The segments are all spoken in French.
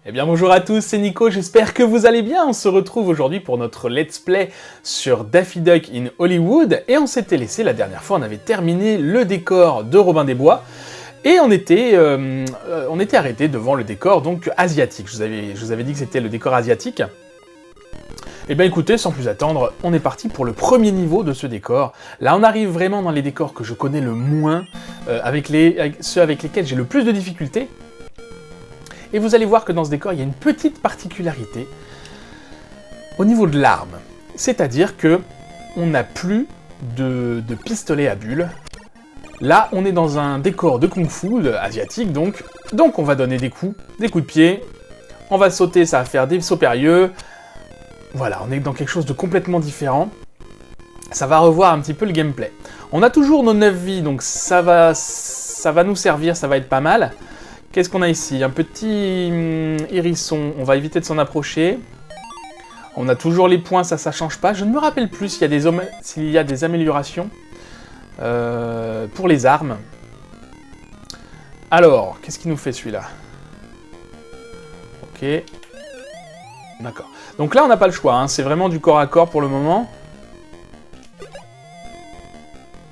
Eh bien bonjour à tous, c'est Nico, j'espère que vous allez bien. On se retrouve aujourd'hui pour notre let's play sur Daffy Duck in Hollywood. Et on s'était laissé la dernière fois, on avait terminé le décor de Robin des Bois. Et on était arrêté devant le décor donc asiatique. Je vous avais dit que c'était le décor asiatique. Eh bien écoutez, sans plus attendre, on est parti pour le premier niveau de ce décor. Là on arrive vraiment dans les décors que je connais le moins, avec ceux avec lesquels j'ai le plus de difficultés. Et vous allez voir que dans ce décor, il y a une petite particularité au niveau de l'arme. C'est-à-dire que on n'a plus de pistolet à bulles. Là, on est dans un décor de kung-fu, asiatique donc. Donc on va donner des coups de pied. On va sauter, ça va faire des sauts périlleux. Voilà, on est dans quelque chose de complètement différent. Ça va revoir un petit peu le gameplay. On a toujours nos 9 vies, donc ça va nous servir, ça va être pas mal. Qu'est-ce qu'on a ici? Un petit hérisson, on va éviter de s'en approcher. On a toujours les points, ça change pas. Je ne me rappelle plus s'il y a des améliorations pour les armes. Alors, qu'est-ce qu'il nous fait celui-là? Ok. D'accord. Donc là, on n'a pas le choix, hein. C'est vraiment du corps à corps pour le moment.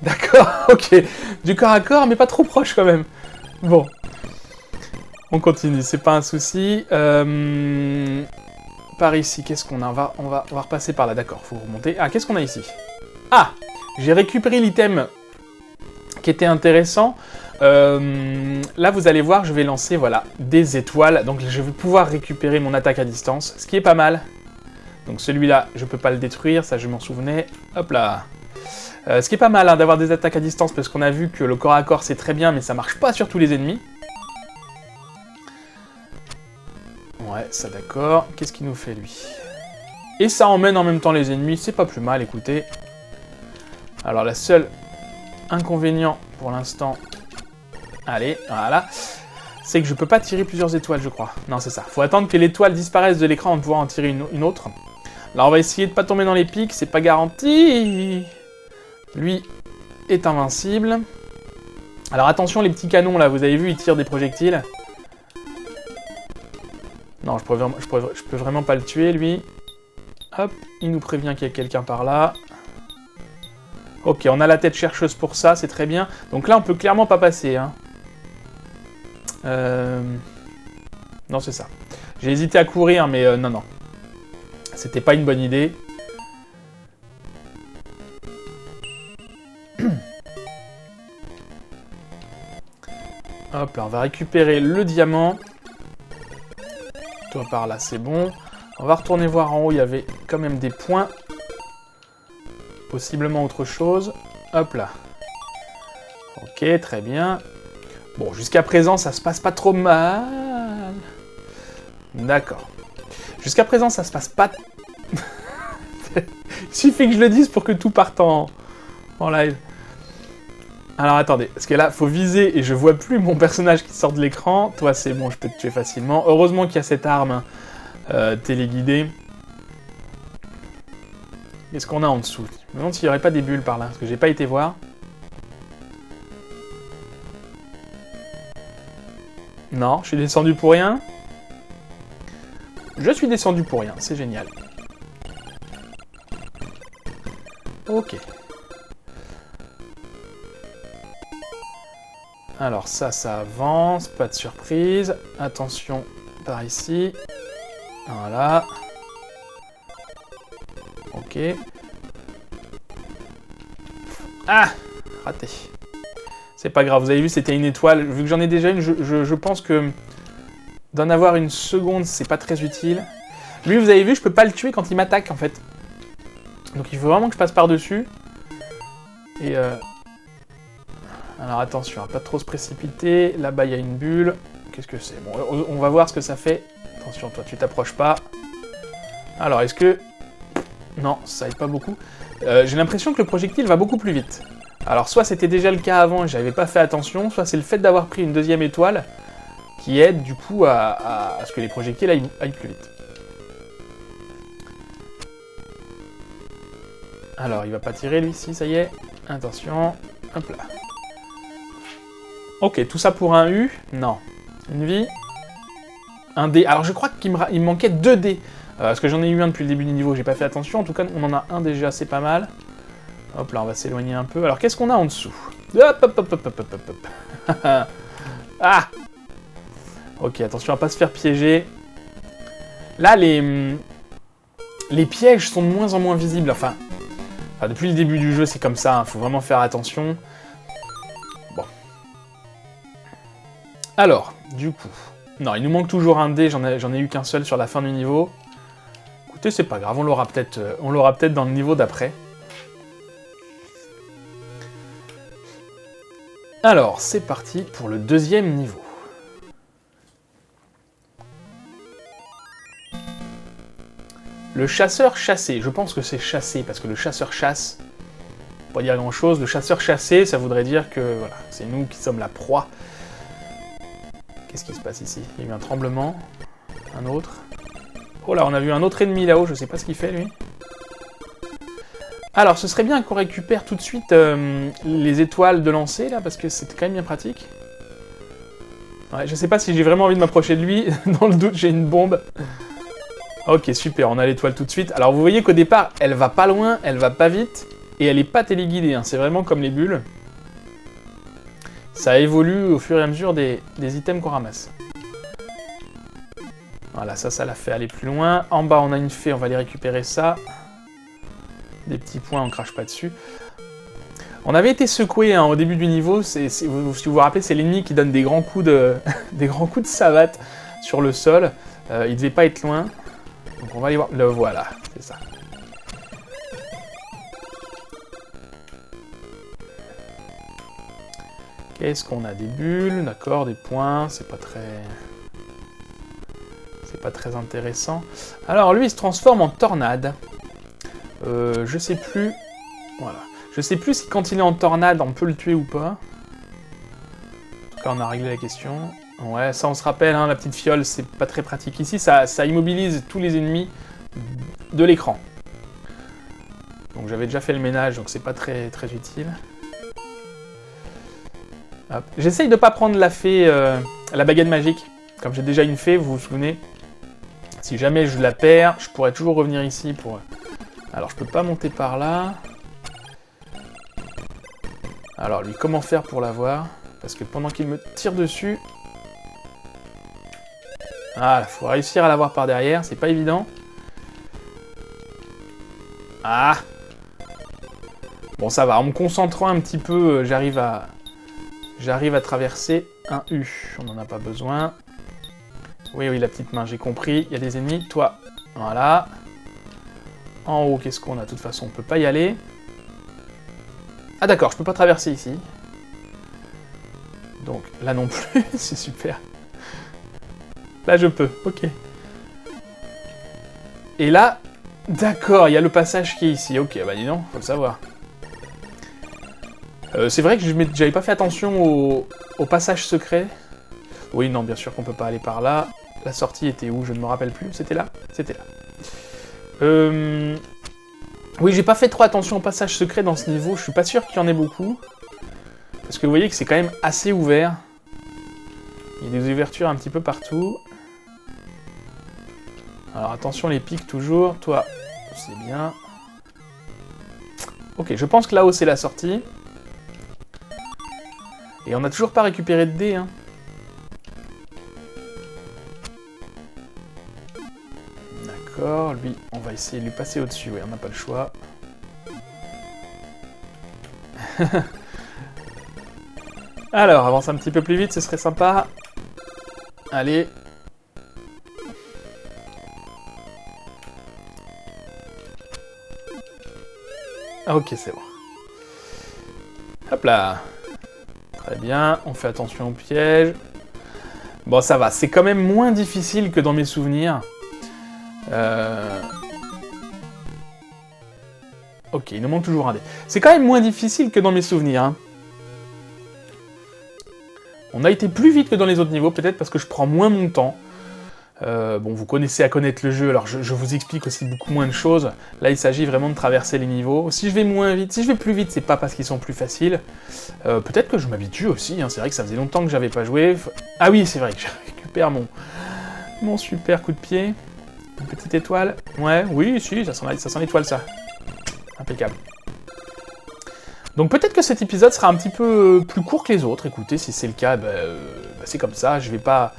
D'accord, ok. Du corps à corps, mais pas trop proche quand même. Bon. On continue, c'est pas un souci. Par ici, qu'est-ce qu'on a? On va repasser par là, d'accord, faut remonter. Ah, qu'est-ce qu'on a ici? Ah, j'ai récupéré l'item qui était intéressant. Là, vous allez voir, je vais lancer, voilà, des étoiles. Donc, je vais pouvoir récupérer mon attaque à distance, ce qui est pas mal. Donc, celui-là, je peux pas le détruire, ça, je m'en souvenais. Hop là. Ce qui est pas mal, hein, d'avoir des attaques à distance, parce qu'on a vu que le corps à corps, c'est très bien, mais ça marche pas sur tous les ennemis. Ouais, ça d'accord. Qu'est-ce qu'il nous fait, lui? Et ça emmène en même temps les ennemis, c'est pas plus mal, écoutez. Alors, la seule inconvénient, pour l'instant... Allez, voilà. C'est que je peux pas tirer plusieurs étoiles, je crois. Non, c'est ça. Faut attendre que l'étoile disparaisse de l'écran avant de pouvoir en tirer une autre. Là, on va essayer de pas tomber dans les pics, c'est pas garanti. Lui est invincible. Alors, attention, les petits canons, là, vous avez vu, ils tirent des projectiles. Non, je peux vraiment pas le tuer, lui. Hop, il nous prévient qu'il y a quelqu'un par là. Ok, on a la tête chercheuse pour ça, c'est très bien. Donc là, on peut clairement pas passer, hein. Non, c'est ça. J'ai hésité à courir, mais non, non. C'était pas une bonne idée. Hop, là, on va récupérer le diamant. Toi par là, c'est bon. On va retourner voir en haut, il y avait quand même des points. Possiblement autre chose. Hop là. Ok, très bien. Bon, jusqu'à présent, ça se passe pas trop mal. D'accord. Jusqu'à présent, ça se passe pas... Il suffit que je le dise pour que tout parte en live. Alors attendez, parce que là, faut viser et je vois plus mon personnage qui sort de l'écran. Toi, c'est bon, je peux te tuer facilement. Heureusement qu'il y a cette arme téléguidée. Qu'est-ce qu'on a en dessous? Je me demande s'il n'y aurait pas des bulles par là, parce que j'ai pas été voir. Non, je suis descendu pour rien. Je suis descendu pour rien, c'est génial. Ok. Alors ça avance, pas de surprise. Attention, par ici. Voilà. Ok. Ah! Raté. C'est pas grave, vous avez vu, c'était une étoile. Vu que j'en ai déjà une, je pense que d'en avoir une seconde, c'est pas très utile. Lui, vous avez vu, je peux pas le tuer quand il m'attaque, en fait. Donc il faut vraiment que je passe par-dessus. Et alors attention, pas trop se précipiter. Là-bas, il y a une bulle. Qu'est-ce que c'est? Bon, on va voir ce que ça fait. Attention, toi, tu t'approches pas. Alors, est-ce que... Non, ça aide pas beaucoup. J'ai l'impression que le projectile va beaucoup plus vite. Alors, soit c'était déjà le cas avant et j'avais pas fait attention, soit c'est le fait d'avoir pris une deuxième étoile qui aide, du coup, à ce que les projectiles aillent plus vite. Alors, il va pas tirer, lui, si, ça y est. Attention. Hop là. Ok, tout ça pour un U? Non. Une vie. Un dé. Alors je crois qu'il me manquait 2 dés. Parce que j'en ai eu un depuis le début du niveau, j'ai pas fait attention. En tout cas, on en a un déjà, c'est pas mal. Hop là, on va s'éloigner un peu. Alors qu'est-ce qu'on a en dessous? Hop, hop, hop, hop, hop, hop, hop. Ah! Ok, attention à pas se faire piéger. Là, les pièges sont de moins en moins visibles. Enfin, depuis le début du jeu, c'est comme ça. Hein, faut vraiment faire attention. Bon. Alors, du coup... Non, il nous manque toujours un dé. J'en ai eu qu'un seul sur la fin du niveau. Écoutez, c'est pas grave. On l'aura peut-être dans le niveau d'après. Alors, c'est parti pour le deuxième niveau. Le chasseur chassé. Je pense que c'est chassé, parce que le chasseur chasse. Pas dire grand-chose. Le chasseur chassé, ça voudrait dire que voilà, c'est nous qui sommes la proie. Qu'est-ce qui se passe ici? Il y a eu un tremblement. Un autre. Oh là, on a vu un autre ennemi là-haut. Je sais pas ce qu'il fait, lui. Alors, ce serait bien qu'on récupère tout de suite les étoiles de lancer, là, parce que c'est quand même bien pratique. Ouais, je sais pas si j'ai vraiment envie de m'approcher de lui. Dans le doute, j'ai une bombe. Ok, super, on a l'étoile tout de suite. Alors, vous voyez qu'au départ, elle va pas loin, elle va pas vite, et elle est pas téléguidée, hein. C'est vraiment comme les bulles. Ça évolue au fur et à mesure des items qu'on ramasse. Voilà, ça l'a fait aller plus loin. En bas, on a une fée, on va aller récupérer ça. Des petits points, on crache pas dessus. On avait été secoué hein, au début du niveau. Si vous vous rappelez, c'est l'ennemi qui donne des grands coups de des grands coups de savate sur le sol. Il devait pas être loin. Donc on va aller voir. Le voilà, c'est ça. Qu'est-ce qu'on a? Des bulles, d'accord, des points. C'est pas très intéressant. Alors lui, il se transforme en tornade. Je sais plus. Voilà. Je sais plus si quand il est en tornade, on peut le tuer ou pas. En tout cas, on a réglé la question. Ouais, ça on se rappelle, hein, la petite fiole, c'est pas très pratique. Ici, ça immobilise tous les ennemis de l'écran. Donc j'avais déjà fait le ménage, donc c'est pas très utile. J'essaye de pas prendre la fée, la baguette magique. Comme j'ai déjà une fée, vous vous souvenez. Si jamais je la perds, je pourrais toujours revenir ici pour... Alors, je peux pas monter par là. Alors, lui, comment faire pour l'avoir? Parce que pendant qu'il me tire dessus... Ah, faut réussir à l'avoir par derrière, c'est pas évident. Ah! Bon, ça va, en me concentrant un petit peu, j'arrive à traverser un U. On n'en a pas besoin. Oui, la petite main, j'ai compris. Il y a des ennemis. Toi, voilà. En haut, qu'est-ce qu'on a? De toute façon, on peut pas y aller. Ah d'accord, je peux pas traverser ici. Donc, là non plus, c'est super. Là, je peux, ok. Et là, d'accord, il y a le passage qui est ici. Ok, bah dis donc, faut le savoir. C'est vrai que j'avais pas fait attention au passage secret. Oui, non, bien sûr qu'on peut pas aller par là. La sortie était où? Je ne me rappelle plus. C'était là? C'était là. Oui, j'ai pas fait trop attention au passage secret dans ce niveau. Je suis pas sûr qu'il y en ait beaucoup. Parce que vous voyez que c'est quand même assez ouvert. Il y a des ouvertures un petit peu partout. Alors attention les pics toujours. Toi, c'est bien. Ok, je pense que là-haut c'est la sortie. Et on n'a toujours pas récupéré de dés, hein. D'accord, lui, on va essayer de lui passer au-dessus, oui, on n'a pas le choix. Alors, avance un petit peu plus vite, ce serait sympa. Allez. Ah, ok, c'est bon. Hop là. Très bien, on fait attention aux pièges. Bon, ça va, c'est quand même moins difficile que dans mes souvenirs. Ok, il nous manque toujours un dé. C'est quand même moins difficile que dans mes souvenirs. Hein. On a été plus vite que dans les autres niveaux, peut-être parce que je prends moins mon temps. Bon, vous connaissez à connaître le jeu, alors je vous explique aussi beaucoup moins de choses. Là, il s'agit vraiment de traverser les niveaux. Si je vais moins vite, si je vais plus vite, c'est pas parce qu'ils sont plus faciles. Peut-être que je m'habitue aussi, hein. C'est vrai que ça faisait longtemps que j'avais pas joué. Ah oui, c'est vrai que je récupère mon super coup de pied. Une petite étoile. Ouais, oui, si, ça sent l'étoile, ça. Impeccable. Donc peut-être que cet épisode sera un petit peu plus court que les autres. Écoutez, si c'est le cas, c'est comme ça. Je vais pas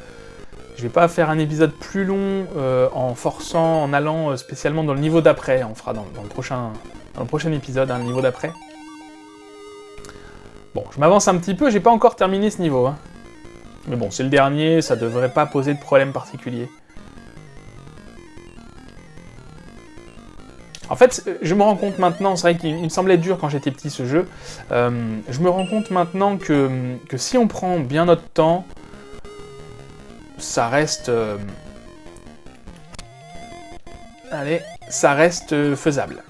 faire un épisode plus long en forçant, en allant spécialement dans le niveau d'après. On fera dans le prochain épisode, hein, le niveau d'après. Bon, je m'avance un petit peu, j'ai pas encore terminé ce niveau. Hein. Mais bon, c'est le dernier, ça devrait pas poser de problème particulier. En fait, je me rends compte maintenant, c'est vrai qu'il me semblait dur quand j'étais petit ce jeu, je me rends compte maintenant que si on prend bien notre temps, ça reste... Allez, ça reste faisable.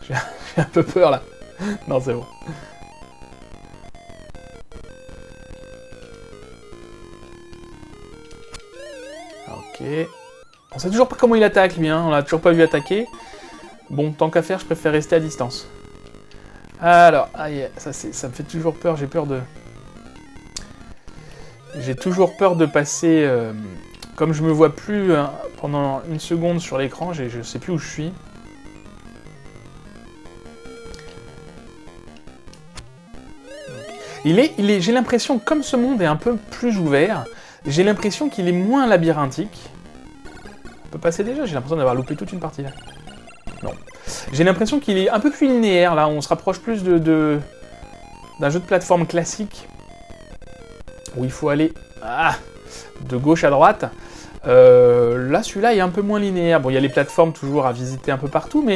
J'ai un peu peur là. Non, c'est bon. Ok. On sait toujours pas comment il attaque, lui, hein. On l'a toujours pas vu attaquer. Bon, tant qu'à faire, je préfère rester à distance. Alors, aïe, ça me fait toujours peur, j'ai toujours peur de passer... comme je me vois plus pendant une seconde sur l'écran, je sais plus où je suis. J'ai l'impression, comme ce monde est un peu plus ouvert, j'ai l'impression qu'il est moins labyrinthique. On peut passer déjà, j'ai l'impression d'avoir loupé toute une partie là. Non. J'ai l'impression qu'il est un peu plus linéaire, là, on se rapproche plus d'un jeu de plateforme classique, où il faut aller de gauche à droite. Là, celui-là est un peu moins linéaire. Bon, il y a les plateformes toujours à visiter un peu partout,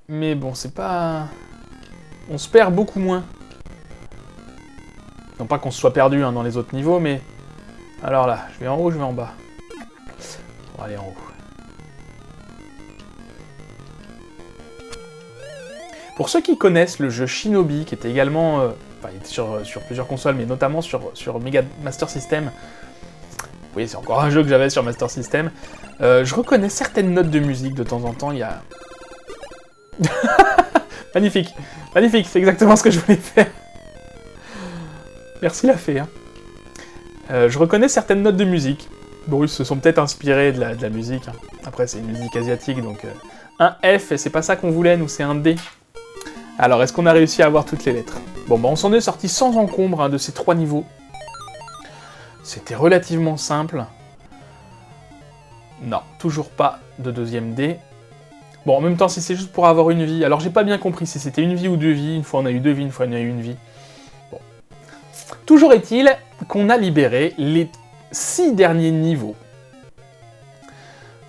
mais bon, c'est pas... On se perd beaucoup moins. Non pas qu'on se soit perdu hein, dans les autres niveaux, mais... Alors là, je vais en haut, je vais en bas. On va aller en haut. Pour ceux qui connaissent le jeu Shinobi, qui était également... enfin, il était sur plusieurs consoles, mais notamment sur Mega Master System. Oui, c'est encore un jeu que j'avais sur Master System. Je reconnais certaines notes de musique de temps en temps, il y a... Magnifique, magnifique, c'est exactement ce que je voulais faire. Merci la fée. Hein. Je reconnais certaines notes de musique. Bon, ils se sont peut-être inspirés de la musique. Hein. Après, c'est une musique asiatique, donc... un F, et c'est pas ça qu'on voulait, nous, c'est un D. Alors, est-ce qu'on a réussi à avoir toutes les lettres? Bon, bah, on s'en est sorti sans encombre hein, de ces 3 niveaux. C'était relativement simple. Non, toujours pas de deuxième D. Bon, en même temps, si c'est juste pour avoir une vie... Alors, j'ai pas bien compris si c'était une vie ou 2 vies. Une fois, on a eu 2 vies, une fois, on a eu une vie. Bon. Toujours est-il qu'on a libéré les 6 derniers niveaux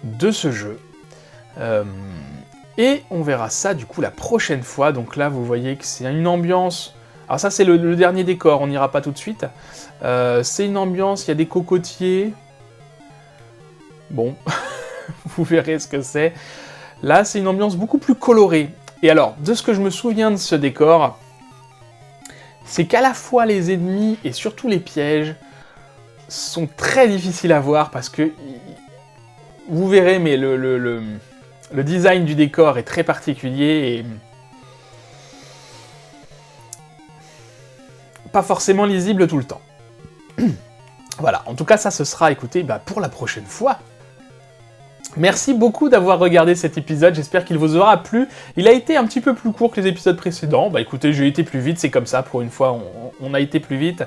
de ce jeu. Et on verra ça, du coup, la prochaine fois. Donc là, vous voyez que c'est une ambiance... Alors ça, c'est le dernier décor, on n'ira pas tout de suite. C'est une ambiance, il y a des cocotiers. Bon, vous verrez ce que c'est. Là, c'est une ambiance beaucoup plus colorée. Et alors, de ce que je me souviens de ce décor, c'est qu'à la fois les ennemis et surtout les pièges sont très difficiles à voir parce que... Vous verrez, mais le design du décor est très particulier et... pas forcément lisible tout le temps. Voilà, en tout cas, ça, ce sera, écoutez, pour la prochaine fois. Merci beaucoup d'avoir regardé cet épisode, j'espère qu'il vous aura plu. Il a été un petit peu plus court que les épisodes précédents. Bah écoutez, j'ai été plus vite, c'est comme ça, pour une fois, on a été plus vite.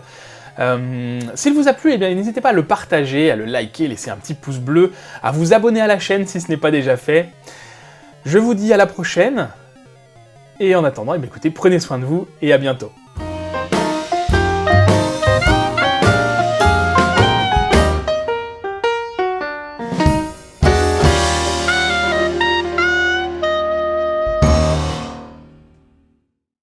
S'il vous a plu, eh bien n'hésitez pas à le partager, à le liker, laisser un petit pouce bleu, à vous abonner à la chaîne si ce n'est pas déjà fait. Je vous dis à la prochaine, et en attendant, eh bien, écoutez, prenez soin de vous, et à bientôt.